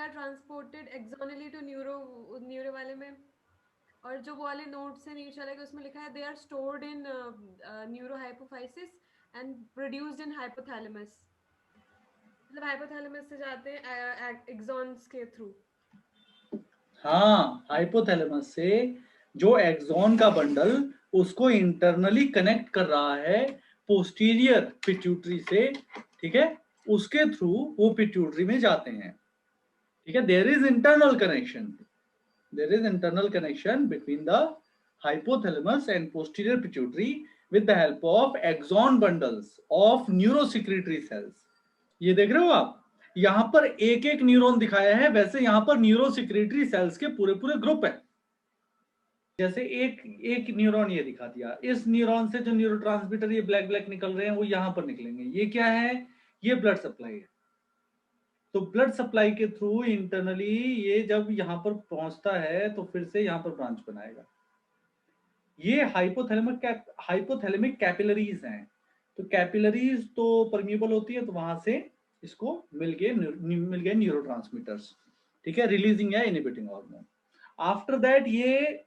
Are transported एक्सोनली to neuro वाले में, और जो वो वाले नोट से नीचे चलेगा उसमें लिखा है they are stored in neurohypophysis and produced in hypothalamus. मतलब हाइपोथैलेमस से जाते हैं एक्सॉन्स के थ्रू। हाँ, हाइपोथैलेमस से जो एक्सॉन का बंडल उसको इंटरनली कनेक्ट कर रहा है पोस्टीरियर पिट्यूटरी से, ठीक है, उसके थ्रू वो पिट्यूटरी में जाते हैं। ठीक है, there is internal connection, there is internal connection between the hypothalamus and posterior pituitary with the help of axon bundles of neurosecretory cells। ये देख रहे हो आप, यहां पर एक एक न्यूरॉन दिखाया है, वैसे यहां पर न्यूरोसिक्रेटरी सेल्स के पूरे पूरे ग्रुप है। जैसे एक एक न्यूरॉन ये दिखा दिया, इस न्यूरॉन से जो न्यूरोट्रांसमीटर ये ब्लैक ब्लैक निकल रहे हैं वो यहां पर निकलेंगे। ये क्या है? ये ब्लड सप्लाई है। तो ब्लड सप्लाई के थ्रू इंटरनली ये जब यहां पर पहुंचता है तो फिर से यहां पर ब्रांच बनाएगा। ये हाइपोथैलेमिक कैपिलरीज हैं। तो कैपिलरीज तो परमिएबल होती है, तो वहां से इसको मिल गए न्यूरोट्रांसमीटर्स, ठीक है, रिलीजिंग या इनहिबिटिंग हार्मोन। आफ्टर दैट ये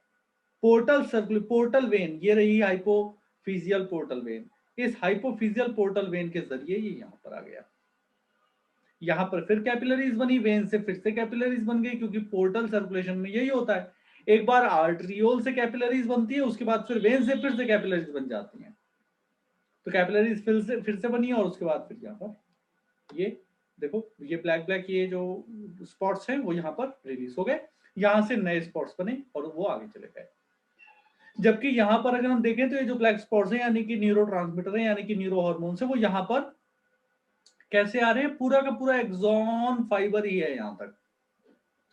पोर्टल वेन, ये रही हाइपोफिजियल पोर्टल वेन। इस हाइपोफिजियल पोर्टल वेन के जरिए ये यहां पर आ गया। यहां पर फिर कैपिलरीज बनी, वेन से फिर से कैपिलरीज बन गई, क्योंकि पोर्टल सर्कुलेशन में यही होता है, एक बार आर्टरियोल से कैपिलरीज बनती है, उसके बाद फिर वेन से फिर से कैपिलरीज बन जाती हैं। तो कैपिलरीज फिर से बनी और उसके बाद फिर यहाँ पर ये देखो, ये ब्लैक ब्लैक ये जो स्पॉट्स हैं वो यहाँ पर रिलीज हो गए, यहाँ से नए स्पॉट्स बने और वो आगे चले गए। जबकि यहाँ पर अगर हम देखें तो ये जो ब्लैक स्पॉट्स हैं यानी कि न्यूरो ट्रांसमीटर है, यानी कि न्यूरो हॉर्मोन्स है, वो यहाँ पर कैसे आ रहे हैं? पूरा का पूरा एक्सॉन फाइबर ही है यहाँ तक,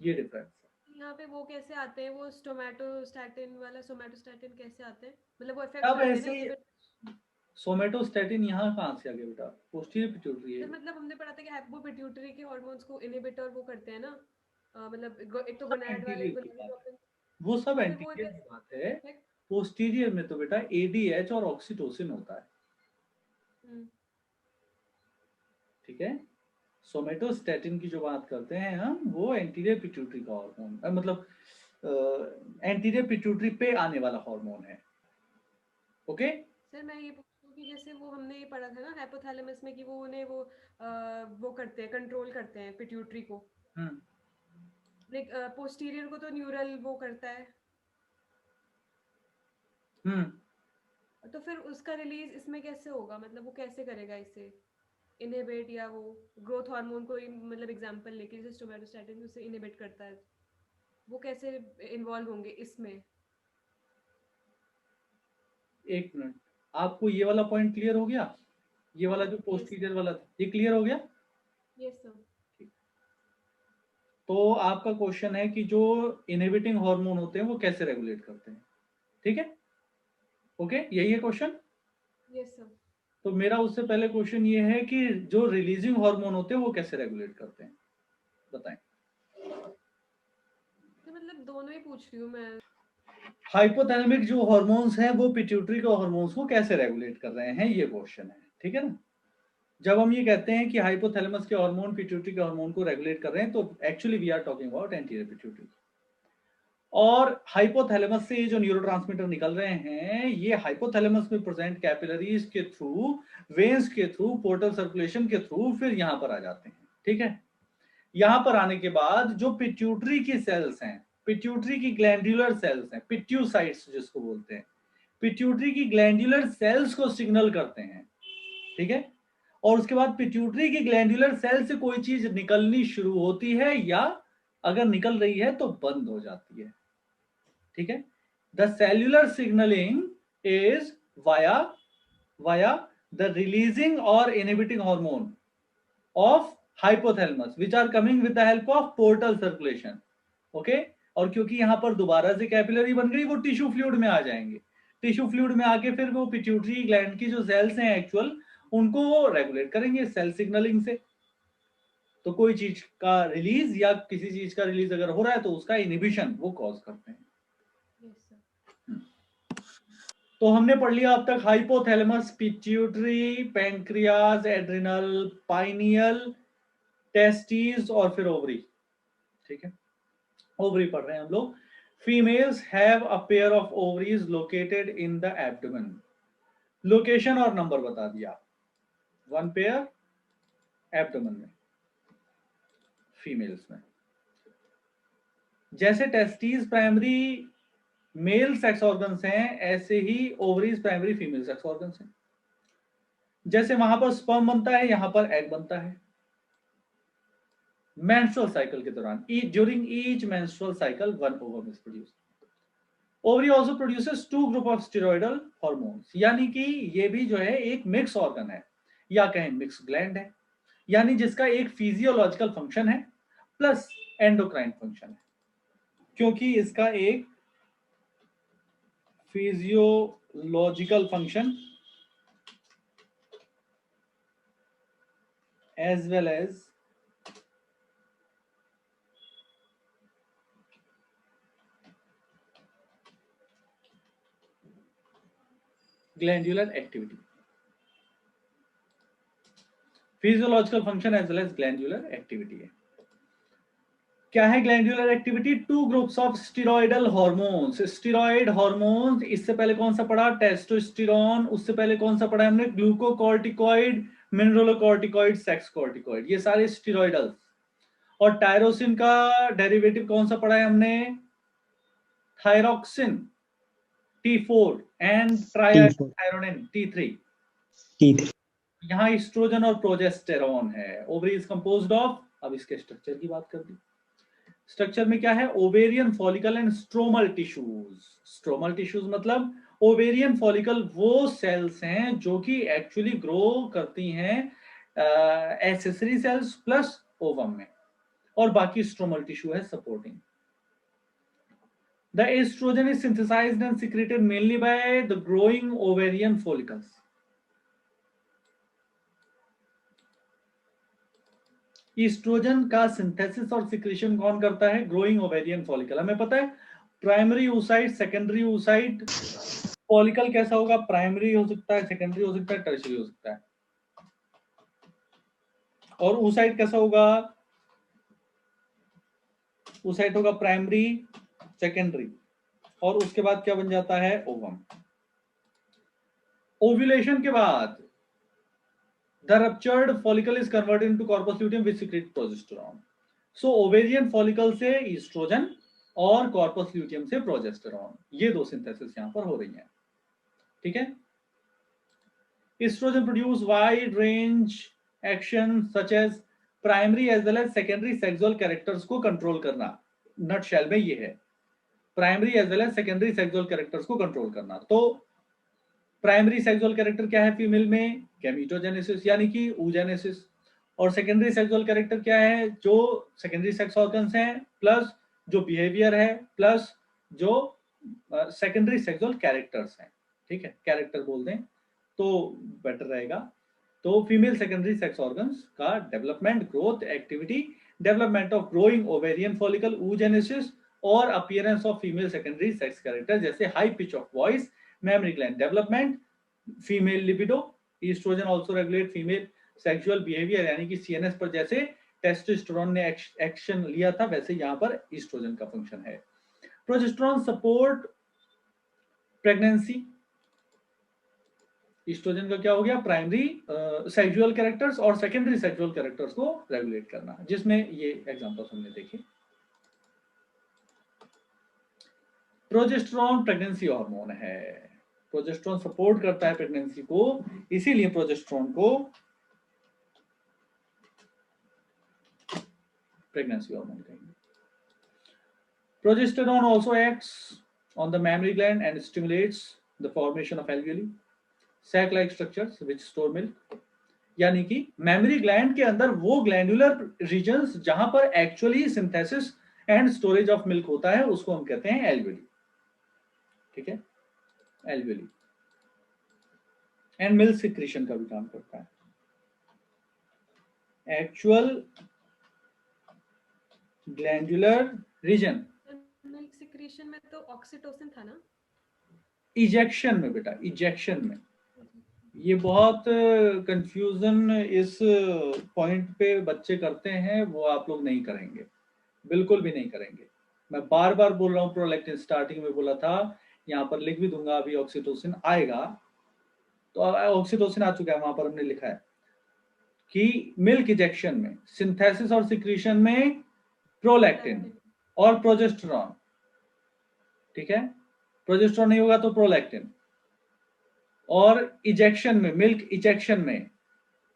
ये डिफरेंस है। यहाँ पे वो कैसे आते हैं, वो स्टोमेटोस्टैटिन वाला सोमेटोस्टैटिन कैसे आते हैं, मतलब वो इफेक्ट अब करते हैं ना ऐसे इनहिबिट। सोमेटोस्टैटिन यहाँ कहाँ से आ गया बेटा? पोस्टीरियर पिट्यूटरी है। सर मतलब हमने पढ़ा था कि हाइपो पिट्यूटरी के हार्मोन्स को इनहिबिटर वो करते हैं ना, मतलब एक तो सब गोनाड वाले एंटीरियर की बात है, गोनाडोट्रोपिन। वो सब तो फिर वो एंटीरियर की कैसे बात है। इफेक्ट। पोस्टीरियर में तो बेटा एडीएच और ऑक्सीटोसिन होता है, हम्म। ठीक है। सोमेटोस्टैटिन की जो बात करते हैं हम, वो एंटीरियर पिट्यूटरी का हार्मोन, मतलब एंटीरियर पिट्यूटरी पे आने वाला हार्मोन है। ओके। सर मैं ये पूछूं कि जैसे वो हमने ये पढ़ा था ना हाइपोथैलेमस में कि वो उन्हें वो करते हैं, कंट्रोल करते हैं पिट्यूटरी को। हम्म लाइक पोस्टीरियर को तो न्यूरल वो करता है, हम्म तो फिर उसका रिलीज इसमें कैसे होगा, मतलब वो कैसे करेगा इसे इनहिबिट, या वो ग्रोथ हार्मोन को मतलब एग्जांपल लेके जैसे स्टोमेटोस्टैटिन उसे इनहिबिट करता है, वो कैसे इन्वॉल्व होंगे इसमें। एक मिनट, आपको ये वाला पॉइंट क्लियर हो गया? ये वाला जो यस। पोस्टीरियर वाला था ये क्लियर हो गया? Yes sir. तो आपका क्वेश्चन है कि जो इनहिबिटिंग हार्मोन होते हैं वो कैसे रेगुलेट करते हैं, ठीक है। ओके, यही है क्वेश्चन। Yes sir. तो मेरा उससे पहले क्वेश्चन ये है कि जो रिलीजिंग हार्मोन होते हैं वो कैसे रेगुलेट करते हैं, बताएं। तो मतलब दोनों ही पूछ रही हूँ मैं। हाइपोथैलेमिक जो हार्मोन्स हैं वो पिट्यूटरी के हार्मोन्स को कैसे रेगुलेट कर रहे हैं, ये क्वेश्चन है, ठीक है ना। जब हम ये कहते हैं कि हाइपोथैलेमस के हार्मोन पिट्यूटरी के हार्मोन को रेगुलेट कर रहे हैं, तो actually we are talking about anterior pituitary. और हाइपोथैलेमस से ये जो न्यूरोट्रांसमीटर निकल रहे हैं, ये हाइपोथैलेमस में प्रेजेंट कैपिलरीज के थ्रू, वेन्स के थ्रू, पोर्टल सर्कुलेशन के थ्रू फिर यहां पर आ जाते हैं, ठीक है। यहां पर आने के बाद जो पिट्यूटरी की सेल्स हैं, पिट्यूटरी की ग्लैंडुलर सेल्स हैं, पिट्यूसाइट्स जिसको बोलते हैं, पिट्यूटरी की ग्लैंडुलर सेल्स को सिग्नल करते हैं, ठीक है। और उसके बाद पिट्यूटरी की ग्लैंडुलर सेल से कोई चीज निकलनी शुरू होती है, या अगर निकल रही है तो बंद हो जाती है, ठीक है। The cellular signalling is via via the releasing और inhibiting hormone of hypothalamus which are coming with the help of portal circulation, okay। और क्योंकि यहां पर दोबारा से कैपिलरी बन गई, वो टिश्यू फ्लूइड में आ जाएंगे, टिश्यू फ्लूइड में आके फिर वो पिट्यूटरी ग्लैंड की जो सेल्स हैं एक्चुअल, उनको वो रेगुलेट करेंगे सेल सिग्नलिंग से। तो कोई चीज का रिलीज या किसी चीज का रिलीज अगर हो रहा है तो उसका इनहिबिशन वो कॉज करते हैं। Yes sir. तो हमने पढ़ लिया अब तक hypothalamus, pituitary, pancreas, adrenal, pineal, testis और फिर ओवरी, ठीक है, ओवरी पढ़ रहे हैं हम लोग। Females have a pair of ovaries located in the abdomen. Location और नंबर बता दिया, 1 पेयर एब्डोमेन में, फीमेल्स में। जैसे testes primary male sex organs हैं, ऐसे ही ovaries primary female sex organs हैं। जैसे वहां पर स्पर्म बनता है, यहां पर एग बनता है मेंस्ट्रुअल साइकिल के दौरान। During each menstrual cycle 1 ovum is produced. Ovary also produces 2 group of steroidal hormones, यानी कि ये भी जो है एक मिक्स ऑर्गन है, या कहें मिक्स ग्लैंड है, यानी जिसका एक फिजियोलॉजिकल फंक्शन है प्लस एंडोक्राइन फंक्शन है, क्योंकि इसका एक physiological function as well as glandular activity, physiological function as well as glandular activity है। क्या है glandular activity? 2 groups of steroidal hormones. Steroid hormones, इससे पहले कौन सा पढ़ा? टेस्टोस्टेरोन। उससे पहले कौन सा पढ़ा हमने? ग्लूकोकॉर्टिकॉइड, मिनरलोकॉर्टिकॉइड, सेक्स कॉर्टिकॉइड, ये सारे स्टेरॉइडल। और टायरोसिन का डेरिवेटिव कौन सा पढ़ा है हमने? Thyroxine, T4, and triiodothyronine, T3। यहाँ एस्ट्रोजन और प्रोजेस्टेरॉन है। ओवरी इज कंपोज्ड ऑफ, अब इसके स्ट्रक्चर की बात कर दी। स्ट्रक्चर में क्या है? Ovarian follicle and stromal tissues. Stromal tissues मतलब ओवेरियन फॉलिकल वो सेल्स हैं जो कि एक्चुअली ग्रो करती हैं एक्सेसरी सेल्स प्लस ओवम में, और बाकी स्ट्रोमल टिश्यू है supporting. The estrogen is synthesized and secreted mainly by the growing ovarian follicles. Oestrogen का सिंथेसिस और सिक्रेशन कौन करता है? Growing ovarian follicle. हमें पता है primary oocyte, secondary oocyte। Follicle कैसा होगा? प्राइमरी हो सकता है, सेकेंडरी हो सकता है, टर्शियरी हो सकता है। और oocyte कैसा होगा? oocyte होगा प्राइमरी, सेकेंडरी, और उसके बाद क्या बन जाता है? ओवम। ओव्यूलेशन के बाद the ruptured follicle is converted into corpus luteum which secretes progesterone. So ovarian follicle से estrogen और corpus luteum से progesterone, ये दो सिंथेसिस यहां पर हो रही हैं। ठीक है, estrogen produce wide range action such as primary as well as secondary sexual characters को कंट्रोल करना। नटशेल में ये है, primary as well as secondary sexual characters को कंट्रोल करना। तो प्राइमरी सेक्सुअल कैरेक्टर क्या है फीमेल में? गैमेटोजेनेसिस यानी कि oogenesis। और सेकेंडरी सेक्सुअल कैरेक्टर क्या है? जो सेकेंडरी सेक्स ऑर्गन्स हैं प्लस जो बिहेवियर है प्लस जो सेकेंडरी सेक्सुअल कैरेक्टर्स हैं। ठीक है, कैरेक्टर बोल दें तो बेटर रहेगा। तो फीमेल सेकेंडरी सेक्स ऑर्गन्स का development, growth, activity, development of growing ovarian follicle, oogenesis, और appearance of female secondary sex character जैसे high pitch of voice, mammary gland development, female libido। estrogen also regulate female sexual behavior, यानी कि CNS पर जैसे testosterone ने action लिया था वैसे यहाँ पर estrogen का फंक्शन है। Progesterone support pregnancy. estrogen का क्या हो गया? प्राइमरी सेक्सुअल कैरेक्टर्स और सेकेंडरी सेक्सुअल कैरेक्टर्स को रेगुलेट करना, जिसमें ये एग्जांपल्स हमने देखे। प्रोजेस्टेरोन प्रेगनेंसी हार्मोन है, प्रोजेस्टेरोन सपोर्ट करता है प्रेगनेंसी को, इसीलिए प्रोजेस्टेरोन को प्रेगनेंसी हार्मोन कहेंगे। Progesterone also acts on the mammary gland and stimulates the formation of alveoli, sac-like structures which store milk। यानी कि मेमोरी ग्लैंड के अंदर वो ग्लैंडुलर रीजन्स जहां पर actually synthesis and storage of milk होता है उसको हम कहते हैं एल्वेली। ठीक है, एल्वेली। एंड मिल्क सिक्रीशन का भी काम करता है। Actual glandular region, milk secretion में तो ऑक्सीटोसिन था ना? इजेक्शन में बेटा, इजेक्शन में। ये बहुत कंफ्यूजन इस पॉइंट पे बच्चे करते हैं, वो आप लोग नहीं करेंगे। बिल्कुल भी नहीं करेंगे। मैं बार बार बोल रहा हूँ, प्रोलैक्टिन स्टार्टिंग में बोला था, यहाँ पर लिख भी दूंगा, अभी ऑक्सीटोसिन आएगा। तो ऑक्सीटोसिन आ चुका है, वहां पर हमने लिखा है कि मिल्क इजेक्शन में, सिंथेसिस और सिक्रीशन में प्रोलैक्टिन और प्रोजेस्टेरॉन, ठीक है, प्रोजेस्टेरॉन नहीं होगा तो प्रोलैक्टिन, और इजेक्शन में, मिल्क इजेक्शन में,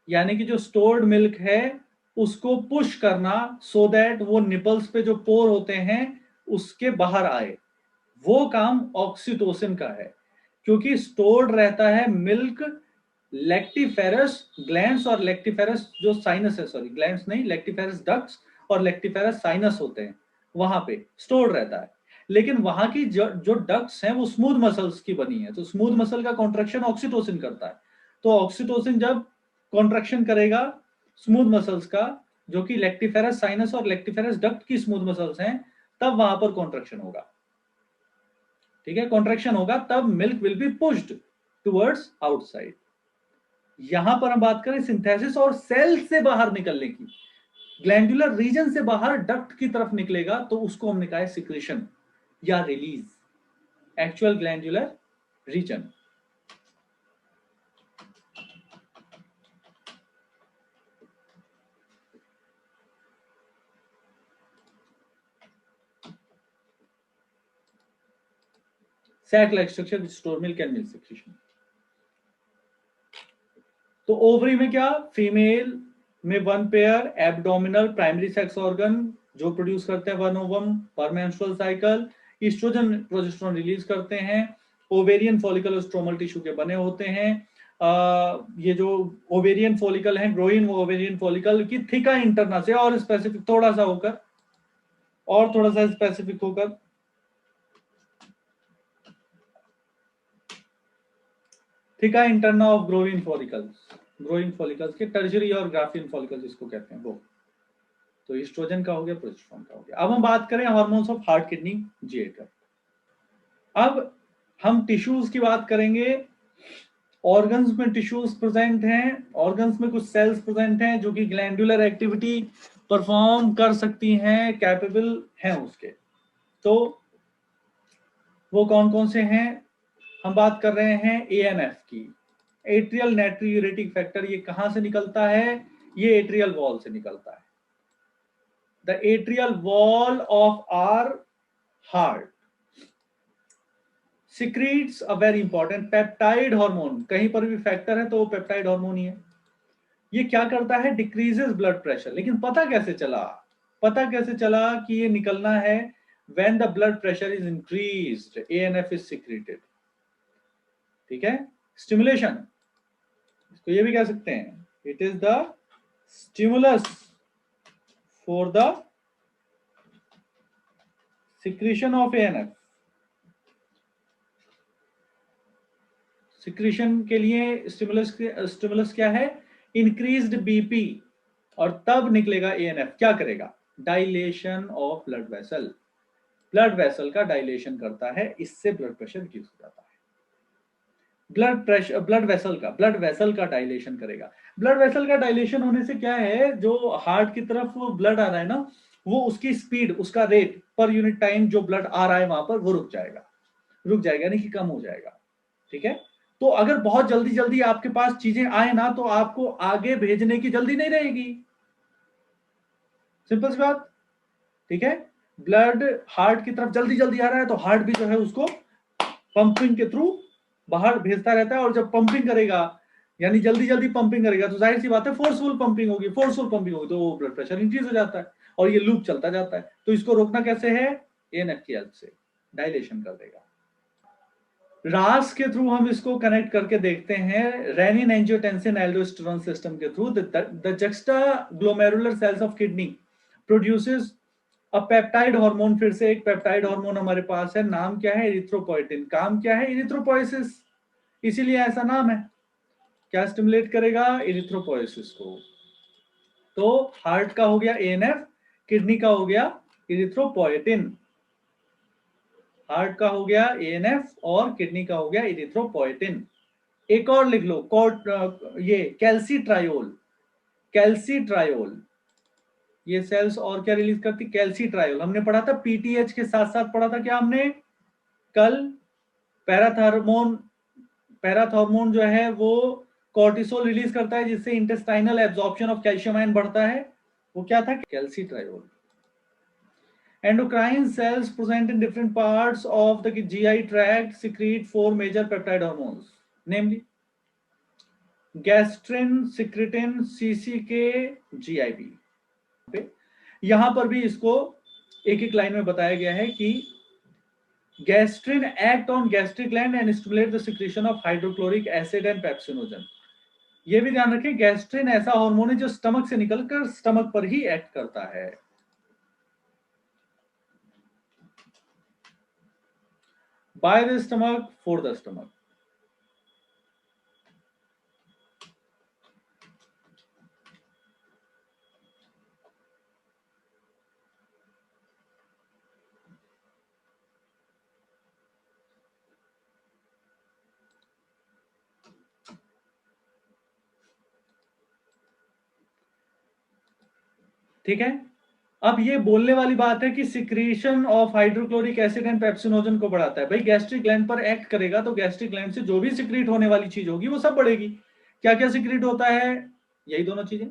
यानी कि जो स्टोर्ड मिल्क है उसको पुश करना सो दैट वो निपल्स पे जो पोर होते हैं उसके बाहर आए, वो काम ऑक्सीटोसिन का है। क्योंकि स्टोर्ड रहता है मिल्क लेक्टिफेरस ग्लैंड्स और लेक्टिफेरस जो साइनस है, सॉरी ग्लैंड्स नहीं, लेक्टिफेरस डक्ट्स और लेक्टिफेरस साइनस होते हैं, वहां पे स्टोर्ड रहता है। लेकिन वहां की जो डक्ट्स हैं वो स्मूथ मसल्स की बनी है, तो स्मूथ मसल का कॉन्ट्रैक्शन ऑक्सीटोसिन करता है। तो ऑक्सीटोसिन जब कॉन्ट्रैक्शन करेगा स्मूथ मसल्स का, जो कि लेक्टिफेरस साइनस और लेक्टिफेरस डक्ट की स्मूथ मसल्स हैं, तब वहां पर कॉन्ट्रैक्शन होगा, ठीक है, कॉन्ट्रैक्शन होगा, तब milk will be pushed towards outside. यहां पर हम बात करें सिंथेसिस और सेल से बाहर निकलने की, ग्लैंडुलर रीजन से बाहर डक्ट की तरफ निकलेगा तो उसको हमने कहा है सिक्रेशन या release, actual glandular region. sac like structure which store milk and milk secretion। तो ओवरी में क्या, फीमेल में one pair abdominal primary sex organ जो प्रोड्यूस करते हैं one ovum per menstrual cycle, oestrogen progesterone release करते हैं, ओवेरियन फॉलिकल और स्ट्रोमल टिश्यू के बने होते हैं। ये जो ओवेरियन फॉलिकल है, ग्रोइन ओवेरियन फॉलिकल की थिका इंटरना से और स्पेसिफिक थोड़ा सा होकर, और थोड़ा सा स्पेसिफिक होकर, theca interna of growing follicles, growing follicles के टर्शरी और ग्राफियन फॉलिकल्स जिसको कहते हैं वो। तो ईस्ट्रोजन का हो गया, प्रोजेस्टेरोन का हो गया। अब हम बात करें हार्मोन्स ऑफ हार्ट किडनी जीए का। अब हम टिश्यूज की बात करेंगे। ऑर्गन्स में टिश्यूज प्रेजेंट हैं, ऑर्गन्स में कुछ सेल्स प्रेजेंट हैं जो कि ग्लैंडुलर एक्टिविटी परफॉर्म कर सकती हैं, कैपेबल हैं उसके। तो वो कौन कौन से हैं, हम बात कर रहे हैं एएनएफ की, एट्रियल नाइट्रियूरेटिक फैक्टर। ये कहां से निकलता है, ये एट्रियल वॉल से निकलता है। The atrial wall of our heart secretes a very important peptide hormone, कहीं पर भी फैक्टर है तो वो पेप्टाइड हार्मोन ही है। ये क्या करता है, डिक्रीजेस ब्लड प्रेशर। लेकिन पता कैसे चला, पता कैसे चला कि ये निकलना है, when the blood pressure is increased ANF is secreted, ठीक है। स्टिमुलेशन, इसको ये भी कह सकते हैं, it is the stimulus for the secretion of ANF. Secretion के लिए स्टिमुलस क्या है, इंक्रीज्ड बीपी, और तब निकलेगा एएनएफ। क्या करेगा, dilation of blood vessel, blood vessel का डायलेशन करता है, इससे ब्लड प्रेशर रिड्यूस हो जाता है। ब्लड प्रेशर, ब्लड वेसल का डायलेशन करेगा। ब्लड वेसल का डायलेशन होने से क्या है, जो हार्ट की तरफ ब्लड आ रहा है ना, वो उसकी स्पीड, उसका रेट पर यूनिट टाइम जो ब्लड आ रहा है वहां पर, वो रुक जाएगा यानी कि कम हो जाएगा, ठीक है। तो अगर बहुत जल्दी जल्दी आपके पास चीजें आए ना, तो आपको आगे भेजने की जल्दी नहीं रहेगी, सिंपल सी बात, ठीक है। ब्लड हार्ट की तरफ जल्दी जल्दी आ रहा है तो हार्ट भी जो है उसको पंपिंग के थ्रू बाहर भेजता रहता है, और जब पंपिंग करेगा यानी जल्दी जल्दी पंपिंग करेगा तो जाहिर सी बात है फोर्सफुल पंपिंग होगी, तो ब्लड प्रेशर इंक्रीज हो जाता है और ये लूप चलता जाता है। तो इसको रोकना कैसे है, एएनएफ की हेल्प से डायलेशन कर देगा। रास के थ्रू हम इसको कनेक्ट करके देखते हैं, रेनिन एंजियोटेंसिन एल्डोस्टेरोन सिस्टम के through the juxtaglomerular cells of kidney produces a peptide hormone. फिर से एक पेप्टाइड हार्मोन हमारे पास है, नाम क्या है, इरिथ्रोपोइटिन। काम क्या है, इरिथ्रोपोइसिस, इसीलिए ऐसा नाम है। क्या स्टिमुलेट करेगा, इरिथ्रोपोइसिस को। तो हार्ट का हो गया एएनएफ, किडनी का हो गया इरिथ्रोपोइटिन। हार्ट का हो गया एएनएफ और किडनी का हो गया इरिथ्रोपोइटिन। एक और लिख लो, ये कैल्सीट्रायोल, कैल्सीट्रायोल ये सेल्स और क्या रिलीज करती, कैल्सिट्रायोल। हमने पढ़ा था पीटीएच के साथ साथ पढ़ा था क्या हमने कल, पैराथॉर्मोन। पैराथॉर्मोन जो है वो कॉर्टिसोल रिलीज करता है जिससे intestinal absorption of calcium ion बढ़ता है, वो क्या था, कैल्सिट्रायोल। Endocrine cells present in different parts of the GI tract secrete four major peptide hormones, namely gastrin, secretin, CCK, GIP। यहां पर भी इसको एक एक लाइन में बताया गया है कि gastrin act on gastric gland and stimulate the secretion of hydrochloric acid and pepsinogen. ये भी ध्यान रखें, गैस्ट्रिन ऐसा हार्मोन है जो स्टमक से निकलकर स्टमक पर ही एक्ट करता है। By the stomach for the stomach. ठीक है, अब ये बोलने वाली बात है कि secretion of hydrochloric acid and pepsinogen को बढ़ाता है। भाई गैस्ट्रिक ग्लैंड पर एक्ट करेगा तो गैस्ट्रिक ग्लैंड से जो भी सिक्रीट होने वाली चीज होगी वो सब बढ़ेगी। क्या क्या सिक्रीट होता है, यही दोनों चीजें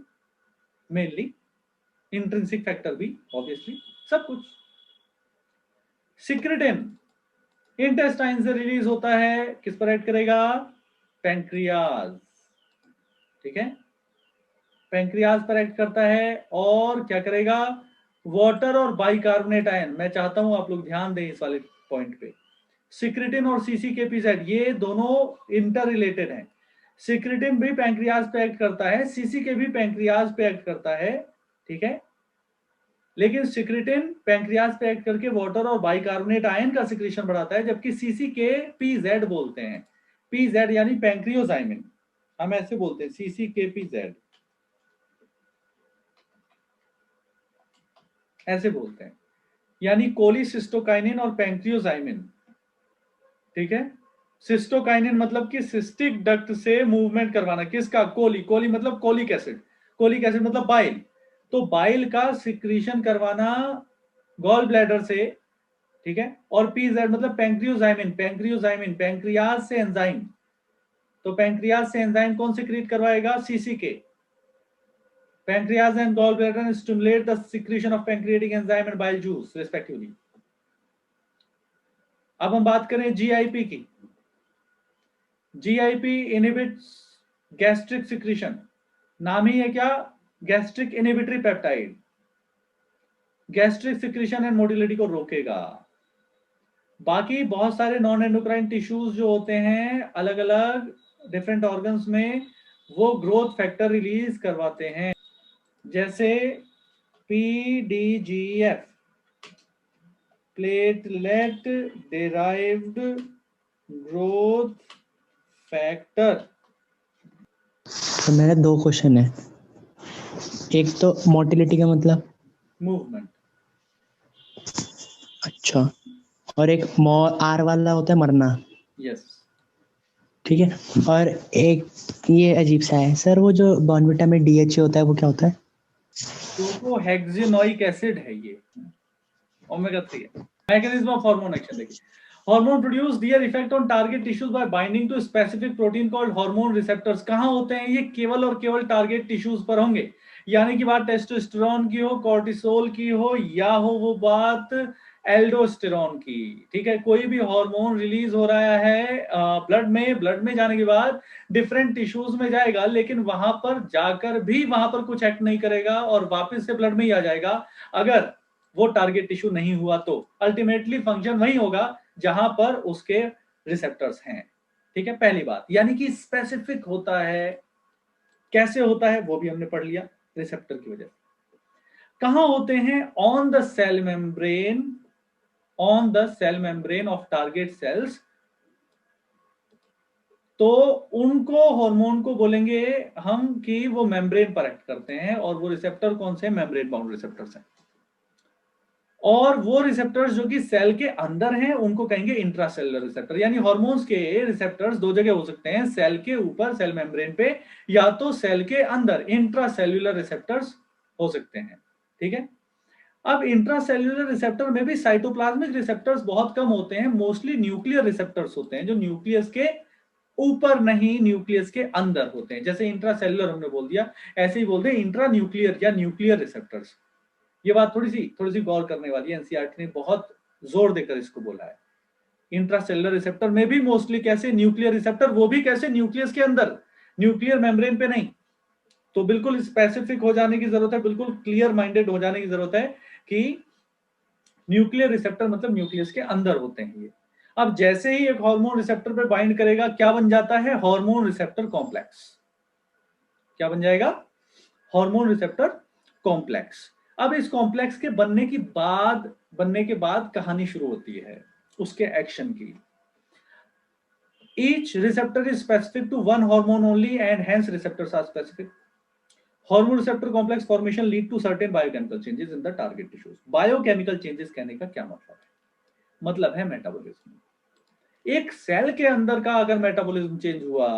मेनली, इंट्रिंसिक फैक्टर भी ऑब्वियसली, सब कुछ। सिक्रेटिन इंटेस्टाइन से रिलीज होता है, किस पर एक्ट करेगा, पैंक्रियाज। ठीक है, पैंक्रियाज पर एक्ट करता है और क्या करेगा, वाटर और बाइकार्बोनेट आयन। मैं चाहता हूं आप लोग ध्यान दें इस वाले पॉइंट पे। सिक्रेटिन और सीसीकेपीजेड ये दोनों इंटर रिलेटेड हैं। सिक्रेटिन भी पैंक्रियाज पे एक्ट करता है, सीसीके भी पैंक्रियाज पे एक्ट करता है। ठीक है, लेकिन सिक्रेटिन पैंक्रियाज पे एक्ट करके वाटर और बाइकार्बोनेट आयन का सिक्रीशन बढ़ाता है, जबकि सीसीकेपीजेड बोलते हैं, पीजेड यानी पैंक्रियोजाइमिन, हम ऐसे बोलते हैं सीसीकेपीजेड, ऐसे बोलते हैं, यानी कोलिसिस्टोकाइनिन और पैंक्रियोजाइमिन। ठीक है, सिस्टोकाइनिन मतलब कि सिस्टिक डक्ट से मूवमेंट करवाना, किसका, कोली, कोली मतलब कोलिक एसिड, कोलिक एसिड मतलब बाइल, तो बाइल का सिक्रीशन करवाना गॉल ब्लैडर से। ठीक है, और पीजेड मतलब पैंक्रियोजाइमिन, पैंक्रियोजाइमिन पैंक्रियाज से एंजाइम, तो पैंक्रियाज से एंजाइम कौन सिक्रीट करवाएगा, सीसीके। Pancreas and gallbladder stimulate the secretion of pancreatic enzyme and bile juice respectively. अब हम बात करें जीआईपी की। जीआईपी इनहिबिट्स गैस्ट्रिक सिक्रीशन, नाम ही है क्या, gastric inhibitory peptide, gastric secretion and motility को रोकेगा। बाकी बहुत सारे नॉन एंडोक्राइन टिश्यूज जो होते हैं अलग अलग डिफरेंट ऑर्गन्स में, वो ग्रोथ फैक्टर रिलीज करवाते हैं, जैसे पीडीजीएफ, प्लेटलेट डेराइव्ड ग्रोथ फैक्टर। तो मेरे दो क्वेश्चन है, एक तो मोटिलिटी का मतलब मूवमेंट, अच्छा, और एक आर वाला होता है मरना। यस। ठीक है, और एक ये अजीब सा है सर, वो जो बॉर्नविटा में डीएचए होता है वो क्या होता है, तो हेक्सेनोइक एसिड है ये, ओमेगा 3 है। मैकेनिज्म ऑफ हार्मोन एक्शन देखिए, hormone produce their effect on target tissues by binding to specific protein called hormone receptors. कहां होते हैं ये, केवल और केवल टारगेट टिश्यूज पर होंगे, यानी कि बात टेस्टोस्टेरोन की हो, कॉर्टिसोल की हो, या हो वो बात एल्डोस्टेरोन की। ठीक है, कोई भी हार्मोन रिलीज हो रहा है ब्लड में जाने के बाद डिफरेंट टिश्यूज में जाएगा, लेकिन वहां पर जाकर भी वहां पर कुछ एक्ट नहीं करेगा और वापस से ब्लड में ही आ जाएगा। अगर वो टारगेट टिश्यू नहीं हुआ तो अल्टीमेटली फंक्शन वही होगा जहां पर उसके रिसेप्टर्स हैं। ठीक है, पहली बात, यानी कि स्पेसिफिक होता है। कैसे होता है वो भी हमने पढ़ लिया, रिसेप्टर की वजह से। कहां होते हैं, on the cell membrane, on the cell membrane of target cells, तो उनको हार्मोन को बोलेंगे हम कि वो मेम्ब्रेन पर एक्ट करते हैं, और वो रिसेप्टर कौन से, मेम्ब्रेन बाउंड रिसेप्टर्स हैं। और वो रिसेप्टर्स जो कि सेल के अंदर हैं उनको कहेंगे इंट्रासेलुलर रिसेप्टर। यानी हार्मोन्स के रिसेप्टर्स दो जगह हो सकते हैं, सेल के ऊपर सेल मेम्ब्रेन पे, या तो सेल के अंदर इंट्रासेलुलर रिसेप्टर्स हो सकते हैं। ठीक है। अब इंट्रासेल्यूलर रिसेप्टर में भी साइटोप्लाज्मिक रिसेप्टर्स बहुत कम होते हैं, मोस्टली न्यूक्लियर रिसेप्टर्स होते हैं जो न्यूक्लियस के ऊपर नहीं न्यूक्लियस के अंदर होते हैं। जैसे इंट्रासेल्युलर हमने बोल दिया, ऐसे ही बोलते हैं इंट्रा न्यूक्लियर या न्यूक्लियर रिसेप्टर्स। ये बात थोड़ी सी गौर करने वाली है, एनसीईआरटी ने बहुत जोर देकर इसको बोला है। इंट्रासेल्युलर रिसेप्टर में भी मोस्टली कैसे न्यूक्लियर रिसेप्टर, वो भी कैसे न्यूक्लियस के अंदर, न्यूक्लियर मेम्ब्रेन पे नहीं। तो बिल्कुल स्पेसिफिक हो जाने की जरूरत है, बिल्कुल क्लियर माइंडेड हो जाने की जरूरत है कि न्यूक्लियर रिसेप्टर मतलब न्यूक्लियस के अंदर होते हैं ये। अब जैसे ही एक हार्मोन रिसेप्टर पे बाइंड करेगा, क्या बन जाता है, हार्मोन रिसेप्टर कॉम्प्लेक्स। क्या बन जाएगा, हार्मोन रिसेप्टर कॉम्प्लेक्स। अब इस कॉम्प्लेक्स के बनने के बाद कहानी शुरू होती है उसके एक्शन की। Each receptor is specific to one hormone only and hence receptors are specific. Hormone receptor complex formation lead to certain biochemical changes in the target tissues. Biochemical changes कहने का क्या मतलब है, मतलब है मेटाबॉलिज्म। एक सेल के अंदर का अगर मेटाबॉलिज्म चेंज हुआ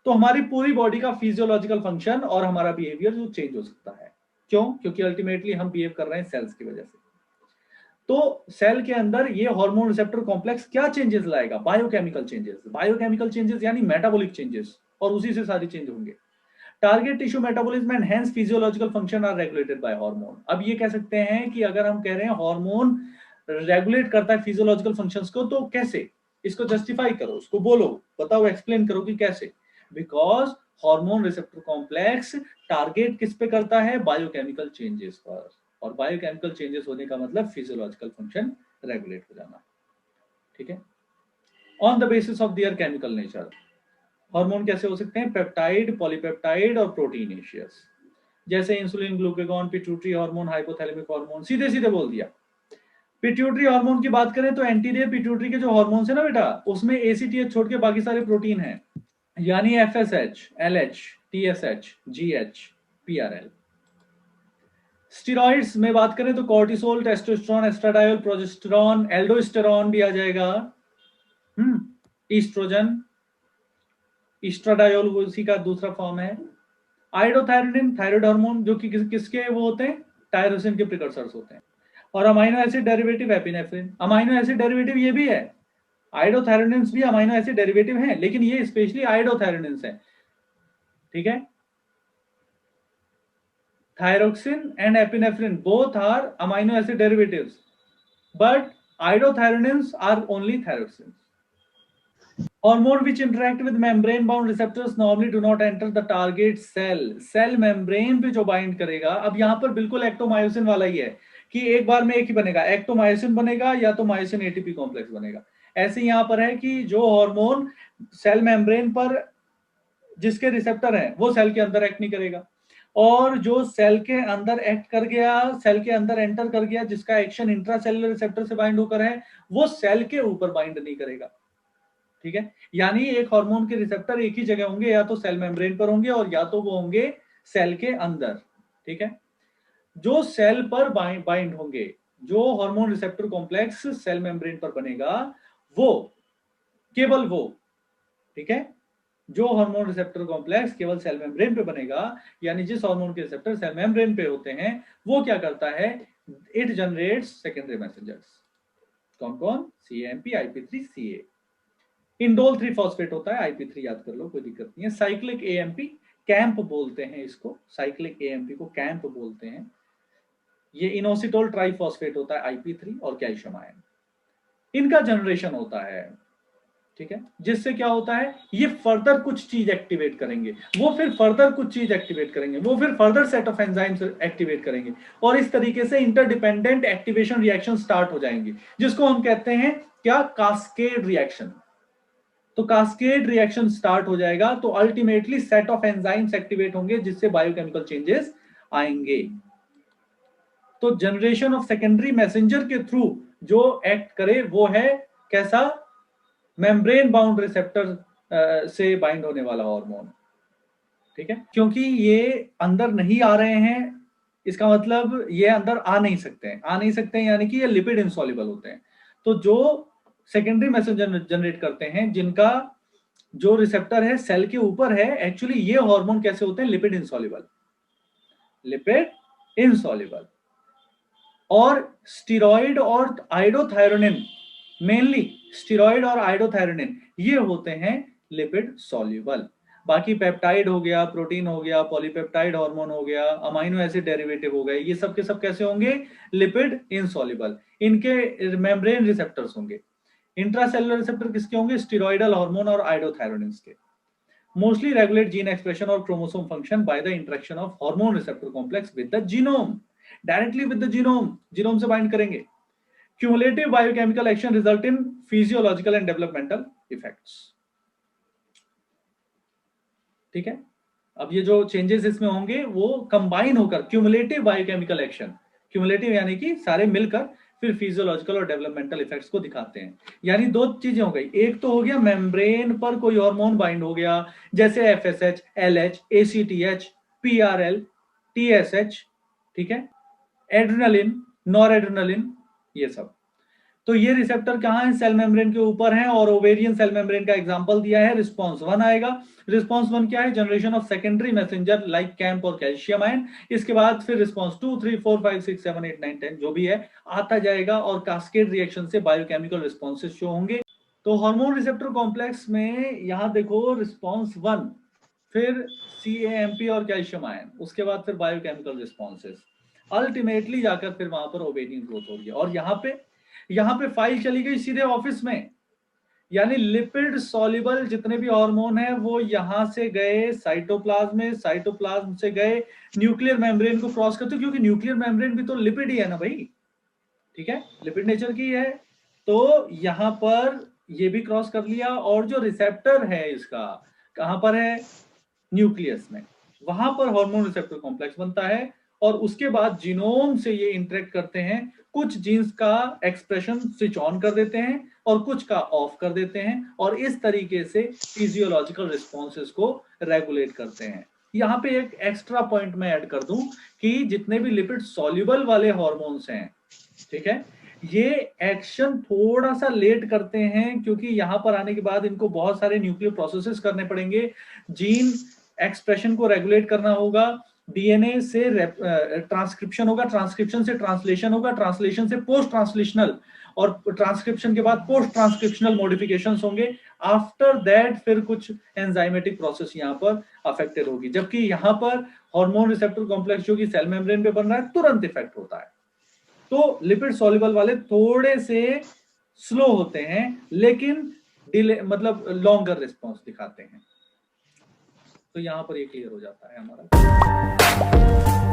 तो हमारी पूरी बॉडी का फिजियोलॉजिकल फंक्शन और हमारा बिहेवियर जो चेंज हो सकता है। क्यों? क्योंकि अल्टीमेटली हम बिहेव कर रहे हैं सेल्स की वजह से। तो सेल के अंदर ये हार्मोन रिसेप्टर कॉम्प्लेक्स क्या चेंजेस लाएगा, बायोकेमिकल चेंजेस। बायोकेमिकल चेंजेस यानी मेटाबॉलिक चेंजेस, और उसी से सारी चेंज होंगे। Target tissue metabolism and hence physiological function are regulated by hormone. अब ये कह सकते हैं कि अगर हम कह रहे हैं हार्मोन रेगुलेट करता है फिजियोलॉजिकल फंक्शंस को, तो कैसे, इसको जस्टिफाई करो, उसको बोलो, बताओ, एक्सप्लेन करो कि कैसे। Because hormone receptor complex target किस पे करता है, बायोकेमिकल चेंजेस पर। और बायोकेमिकल चेंजेस होने का मतलब फिजियोलॉजिकल फंक्शन रेगुलेट हो जाना। ठीक है। On the basis of their chemical nature hormone कैसे हो सकते हैं, पेप्टाइड, पॉलीपेप्टाइड और प्रोटीनेशियस। जैसे insulin, glucagon, pituitary hormone, hypothalamic hormone. सीधे सीधे बोल दिया। पिट्यूटरी हार्मोन की बात करें तो एंटीरियर पिट्यूटरी के जो हार्मोन्स है ना बेटा, उसमें एसीटीएच छोड़ के बाकी सारे प्रोटीन हैं, यानी FSH, LH, TSH, GH, PRL. Steroids में बात करें तो cortisol, testosterone, estradiol, progesterone, aldosterone भी आ जाएगा, ईस्ट्रोजन, ईस्ट्राडायोल उसी का दूसरा फॉर्म है। आइडोथायरोडिन, थायराइड हार्मोन, जो कि किसके वो होते हैं, टायरोसिन के प्रिकर्सर्स होते हैं। और amino acid derivative epinephrine. Amino acid derivative ये भी है, आइडोथायरोडिन्स भी अमाइनो एसिड डेरिवेटिव हैं, लेकिन ये स्पेशली आइडोथायरोडिन्स है। ठीक है। Thyroxine and epinephrine both are amino acid derivatives, but iodothyronins are only thyroxines. Hormone which interact with membrane-bound receptors normally do not enter the target cell. Cell membrane पे जो bind करेगा, अब यहाँ पर बिल्कुल एक्टोमायोसिन वाला ही है कि एक बार में एक ही बनेगा, एक्टोमायोसिन बनेगा या तो मायोसिन एटीपी कॉम्प्लेक्स बनेगा। ऐसे यहाँ पर है कि जो हार्मोन सेल मेम्ब्रेन पर जिसके रिसेप्टर हैं वो सेल के अंदर एक्ट नहीं करेगा, और जो सेल के अंदर एक्ट कर गया, सेल के अंदर एंटर कर गया, जिसका एक्शन इंट्रासेल्युलर रिसेप्टर से बाइंड होकर है, वो सेल के ऊपर बाइंड नहीं करेगा। ठीक है। यानी एक हार्मोन के रिसेप्टर एक ही जगह होंगे, या तो सेल मेम्ब्रेन पर होंगे और या तो वो होंगे सेल के अंदर। ठीक है। जो सेल पर बाइंड होंगे, जो hormone receptor complex cell membrane पर बनेगा, वो केवल वो, ठीक है, जो हार्मोन रिसेप्टर कॉम्प्लेक्स केवल सेल मेम्ब्रेन पे बनेगा, यानी जिस हार्मोन के रिसेप्टर सेल मेम्ब्रेन पे होते हैं, वो क्या करता है, इट जनरेट्स सेकेंडरी मैसेंजर्स। कौन कौन, CAMP, IP3, CA। Indole 3 phosphate होता है, IP3 याद कर लो, कोई दिक्कत नहीं है। साइक्लिक AMP, कैंप बोलते हैं इसको, साइक्लिक AMP को कैंप बोलते हैं। ये इनोसिटोल ट्राइफॉस्फेट होता है, IP3 और कैल्शियम आयन, इनका जनरेशन होता है। ठीक है। जिससे क्या होता है, ये फर्दर कुछ चीज एक्टिवेट करेंगे, वो फिर फर्दर कुछ चीज एक्टिवेट करेंगे, वो फिर further set of enzymes activate करेंगे, और इस तरीके से इंटरडिपेंडेंट एक्टिवेशन रिएक्शन स्टार्ट हो जाएंगे, जिसको हम कहते हैं क्या, कास्केड रिएक्शन। तो कास्केड रिएक्शन स्टार्ट हो जाएगा तो ultimately set of enzymes activate होंगे, जिससे बायोकेमिकल चेंजेस आएंगे। तो जनरेशन ऑफ सेकेंडरी मैसेंजर के थ्रू जो एक्ट करे वो है कैसा, मेम्ब्रेन बाउंड रिसेप्टर से बाइंड होने वाला हार्मोन। ठीक है। क्योंकि ये अंदर नहीं आ रहे हैं, इसका मतलब ये अंदर आ नहीं सकते हैं, यानी कि ये लिपिड इंसॉल्युबल होते हैं। तो जो सेकेंडरी मैसेंजर जनरेट करते हैं, जिनका जो रिसेप्टर है सेल के ऊपर है, एक्चुअली ये हार्मोन कैसे होते हैं, लिपिड इंसॉल्युबल। Lipid insoluble. और स्टीरॉइड और आइडोथायरोनिन, मेनली स्टीरॉइड और आइडोथायरोनिन, ये होते हैं लिपिड सॉल्युबल। बाकी पेप्टाइड हो गया, प्रोटीन हो गया, पॉलीपेप्टाइड हार्मोन हो गया, अमाइनो एसिड डेरिवेटिव हो गए, ये सब के सब कैसे होंगे? Lipid insoluble. इनके मेम्ब्रेन रिसेप्टर्स होंगे। इंट्रासेलुलर रिसेप्टर किसके होंगे? स्टीरॉइडल हार्मोन और आइडोथायरोनिन्स के। मोस्टली रेगुलेट जीन एक्सप्रेशन और chromosome function by the interaction of hormone receptor complex with the genome, directly with the genome, genome से बाइंड करेंगे। Cumulative biochemical action result in physiological and developmental effects. ठीक है, अब ये जो changes इसमें होंगे वो कंबाइन होकर क्यूमुलेटिव बायोकेमिकल एक्शन, क्यूमुलेटिव यानी कि सारे मिलकर फिर फिजियोलॉजिकल और डेवलपमेंटल इफेक्ट्स को दिखाते हैं। यानी दो चीजें हो गई, एक तो हो गया मेम्ब्रेन पर कोई हार्मोन बाइंड हो गया, जैसे FSH, LH, ACTH, PRL, TSH, ठीक है, एड्रेनालिन, नॉरएड्रेनालिन, ये सब। तो ये रिसेप्टर कहां है? सेल मेम्ब्रेन के ऊपर है। और ओवेरियन सेल मेम्ब्रेन का एग्जांपल दिया है, रिस्पांस 1 आएगा। रिस्पांस 1 क्या है? Generation of secondary messenger like camp और कैल्शियम आयन। इसके बाद फिर रिस्पांस 2, 3, 4, 5, 6, 7, 8, 9, 10 जो भी है आता जाएगा और कास्केड रिएक्शन से बायोकेमिकल रिस्पॉन्सेज शो होंगे। तो हार्मोन रिसेप्टर कॉम्प्लेक्स में यहां देखो रिस्पांस 1, फिर CAMP और कैल्शियम आयन, उसके बाद फिर बायोकेमिकल रिस्पॉन्सेज, अल्टीमेटली जाकर फिर वहां पर ओवेरियन ग्रोथ होगी। और यहां पे फाइल चली गई सीधे ऑफिस में, यानी लिपिड सॉल्युबल जितने भी हार्मोन है वो यहां से गए साइटोप्लाज्म में, साइटोप्लाज्म से गए न्यूक्लियर मेम्ब्रेन को क्रॉस करते, क्योंकि न्यूक्लियर मेम्ब्रेन भी तो लिपिड ही है ना भाई, ठीक है, लिपिड नेचर की है। तो यहां पर ये भी क्रॉस कर लिया। और जो रिसेप्टर है इसका कहां पर है? न्यूक्लियस में, वहां पर हार्मोन रिसेप्टर कॉम्प्लेक्स बनता है। और उसके बाद जीनोम से ये इंटरेक्ट करते हैं, कुछ जीन्स का एक्सप्रेशन स्विच ऑन कर देते हैं और कुछ का ऑफ कर देते हैं, और इस तरीके से फिजियोलॉजिकल रिस्पॉन्सेस को रेगुलेट करते हैं। यहाँ पे एक एक्स्ट्रा पॉइंट मैं ऐड कर दूं कि जितने भी लिपिड सॉल्युबल वाले हॉर्मोन्स हैं, ठीक है, ये एक्शन थोड़ा सा लेट करते हैं, क्योंकि यहां पर आने के बाद इनको बहुत सारे न्यूक्लियर प्रोसेसेस करने पड़ेंगे। जीन एक्सप्रेशन को रेगुलेट करना होगा, डीएनए से ट्रांसक्रिप्शन होगा, ट्रांसक्रिप्शन से ट्रांसलेशन होगा, ट्रांसलेशन से पोस्ट ट्रांसलेशनल, और ट्रांसक्रिप्शन के बाद पोस्ट ट्रांसक्रिप्शनल मॉडिफिकेशंस होंगे। आफ्टर दैट फिर कुछ एंजाइमेटिक प्रोसेस यहाँ पर अफेक्टेड होगी, जबकि यहाँ पर हार्मोन रिसेप्टर कॉम्प्लेक्स जो कि सेल मेम्ब्रेन पे बन रहा है तुरंत इफेक्ट होता है। तो लिपिड सॉल्युबल वाले थोड़े से स्लो होते हैं, लेकिन डिले मतलब लॉन्गर रिस्पॉन्स दिखाते हैं। तो यहां पर ये क्लियर हो जाता है हमारा।